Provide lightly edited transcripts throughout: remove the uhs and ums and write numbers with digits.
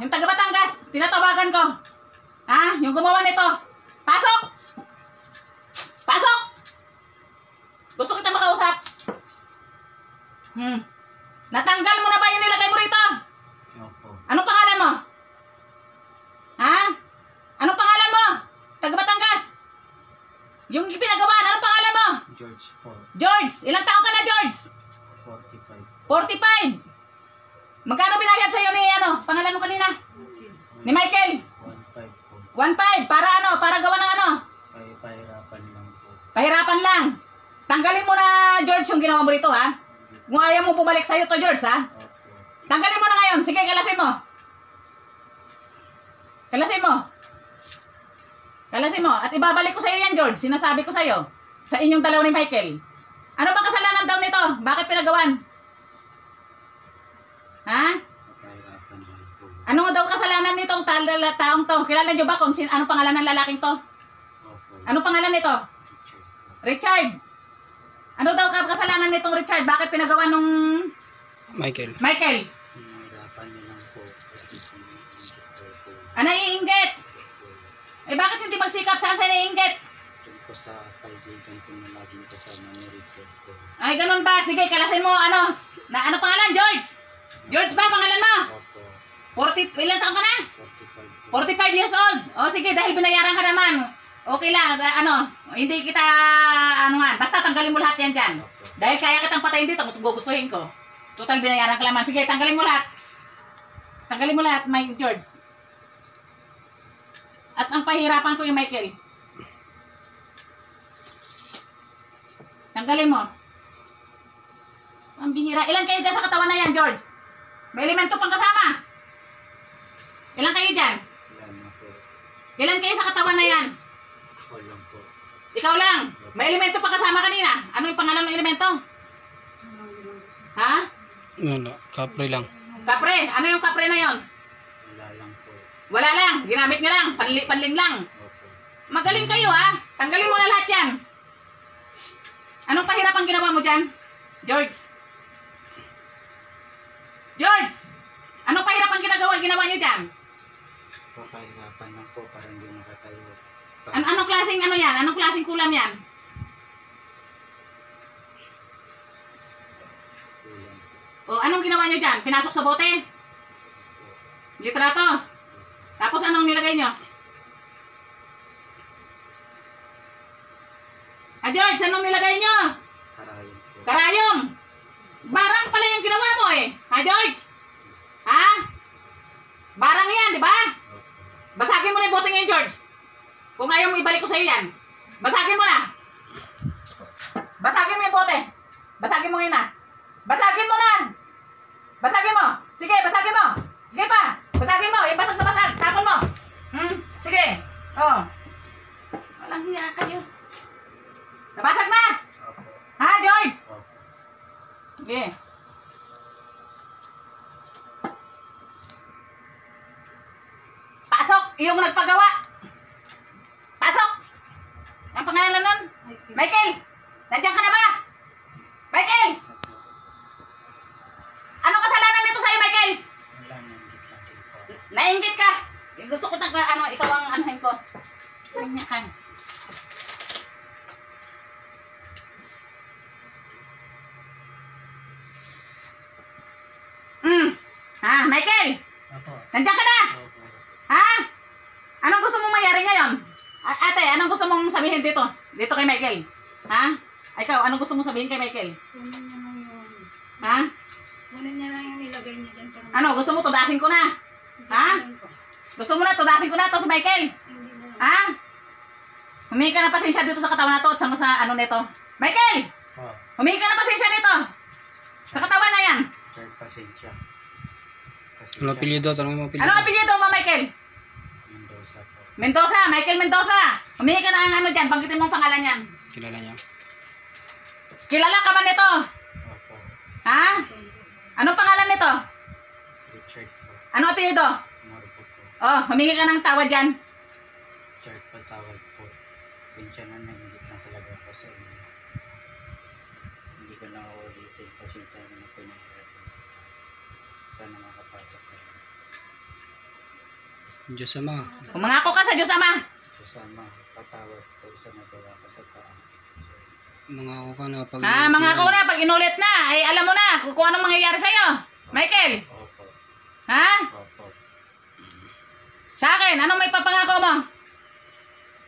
yung taga Batangas, tinatawagan ko. Ha? Yung gumawa nito. Pasok! Pasok! Gusto kita makausap. Natanggal mo na ba yung nilagay mo rito? Opo. Anong pangalan mo? Ha? Anong pangalan mo? Taga Batangas. Yung pinagawa, anong pangalan mo? George po. George. Ilang taon ka na, George? 45. 45. Magkano binayad sa'yo ni pangalan mo kanina? Ni Michael? 1.5 po. 1.5. Para ano? Para gawa ng ano? Pahirapan lang po. Pahirapan lang. Tanggalin mo na, George, yung ginawa mo rito, ha? Kung ayaw mo bumalik sa'yo to, George, ha? Opo. Tanggalin mo na ngayon. Sige, kalasin mo. Kalasin mo. Kalasin mo. At ibabalik ko sa'yo yan, George. Sinasabi ko sa'yo. Sa inyong dalawa ni Michael. Ano ba kasalanan daw nito? Bakit pinagawan? Ha? Pahirapan lang po. Ano nga daw kasalanan nitong taong to? Kilala nyo ba kung anong pangalan ng lalaking to? Opo. Anong pangalan nito? Richard. Ano daw kasalanan nitong Richard? Bakit pinagawa nung Michael. Michael? Pahirapan niya lang po. Kasi po. Ano iinggit? Eh bakit hindi magsikap? Saan sa naiinggit? Doon po sa kaibigan ko na laging kasama ni Richard po. Ay, ganun ba? Sige, kalasin mo. Ano pangalan? George? George ba pangalan mo? Opo. 40, ilan taon ka na? 45 po. 45 years old. O sige, dahil binayaran ka naman. Okay lang, hindi kita, basta tanggalin mo lahat yan dyan. Dahil kaya kitang patayin dito, gugustuhin ko. Total, binayaran ka naman. Sige, tanggalin mo lahat. Tanggalin mo lahat, Mike George. At ang pahirapan ko yung Michael. Tanggalin mo. Ang bihira. Ilan kayo dyan sa katawan na yan, George? May elemento pang kasama. Ilan kayo dyan? Wala na po. Ilan kayo sa katawan na yan? Ako lang po. Ikaw lang. May elemento pa kasama kanina. Ano yung pangalan ng elemento? Ha? Ano, kapre lang. Kapre. Ano yung kapre na yon? Wala lang po. Wala lang. Ginamit niya lang. Panlin lang. Opo. Magaling kayo, ha? Tanggalin mo na lahat yan. Anong pahirap ang ginawa mo dyan? George? George! Anong pahirap ang ginawa niyo dyan? Pahirapan lang po para hindi makatayo. Anong klaseng yan? Anong klaseng kulam yan? Kulang po. O, anong ginawa niyo dyan? Pinasok sa bote? Litrato? Tapos anong nilagay niyo? George, anong nilagay niyo? Karayom po. Karayom! Barang pala yung ginawa mo eh. Ha, George? Ha? Barang yan, di ba? Opo. Basagin mo na yung bote ngayon, George. Kung ayaw mo, ibalik ko sa'yo yan. Basagin mo na. Basagin mo yung bote. Basagin mo ngayon na. Basagin mo na. Basagin mo. Sige, basagin mo. Sige pa. Basagin mo. Yung basag na basag. Tapon mo. Sige. Oh. Walang hiya kayo. Nabasag na. Opo. Ha, George? Opo. Sige. Pasok! Yung nagpagawa! Pasok! Ang pangalan nun? Michael! Nandiyan ka na ba? Michael! Anong kasalanan nito sa'yo, Michael? Wala, nainggit lang din po. Nainggit ka! Gusto ko ikaw ang anuhin ko. Ganyan. Ha, Michael? Opo. Nandiyan ka na? Opo. Ha? Anong gusto mong mangyari ngayon? Ate, anong gusto mong sabihin dito? Dito kay Michael? Ha? Ikaw, anong gusto mong sabihin kay Michael? Kunin niya lang yun. Ha? Kunin niya lang yung nilagay niya dyan. Para Ano, gusto mo tudasin ko na? Ha? Gusto mo na, tudasin ko na to si Michael? Hindi na. Ha? Humingi ka ng pasensya dito sa katawan na to at sa ano nito. Michael! Oh, Humingi ka ng pasensya dito! Sa katawan na yan! sir, pasensya. Ano apelyido? Tanong mo apelyido. Ano apelyido mo, Michael? Mendoza po. Mendoza, Michael Mendoza! Humingi ka ng ano dyan, banggitin mo ang pangalan yan. Kilala niya. Kilala ka man nito? Opo. Ha? Anong pangalan nito? Richard po. Ano apelyido? Morbo po. Oh, humingi ka ng tawad dyan. Richard, patawad po. Pinsya na nainggit lang talaga ako sa inyo. Hindi ko na uulitin. Pasensya na pinahirapan. Sana makapasok ka rin. Diyos Ama. Umangako ka sa Diyos Ama. Diyos Ama, patawad po sa nagawa ko sa tao. Mangako ka na pag... Mangako na, pag inulit na, ay alam mo na kung anong mangyayari sa'yo. Michael, Opo. ha? Opo. Sa akin, anong may papangako mo?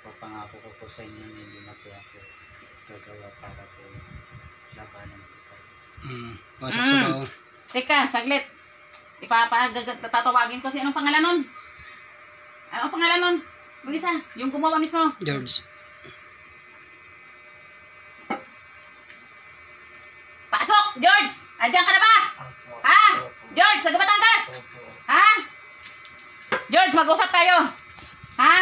Papangako ko po sa inyo na hindi na po ako gagawa para po labanan ko kayo. Pasok sa tao. Teka, saglit. Tatawagin ko si anong pangalan nun? Anong pangalan nun? Mag-isa, yung gumawa mismo. George. Pasok, George! Andiyan ka na ba? Opo. Ha? Opo. George, sa Batangas! Opo. Ha? George, mag-usap tayo. Ha?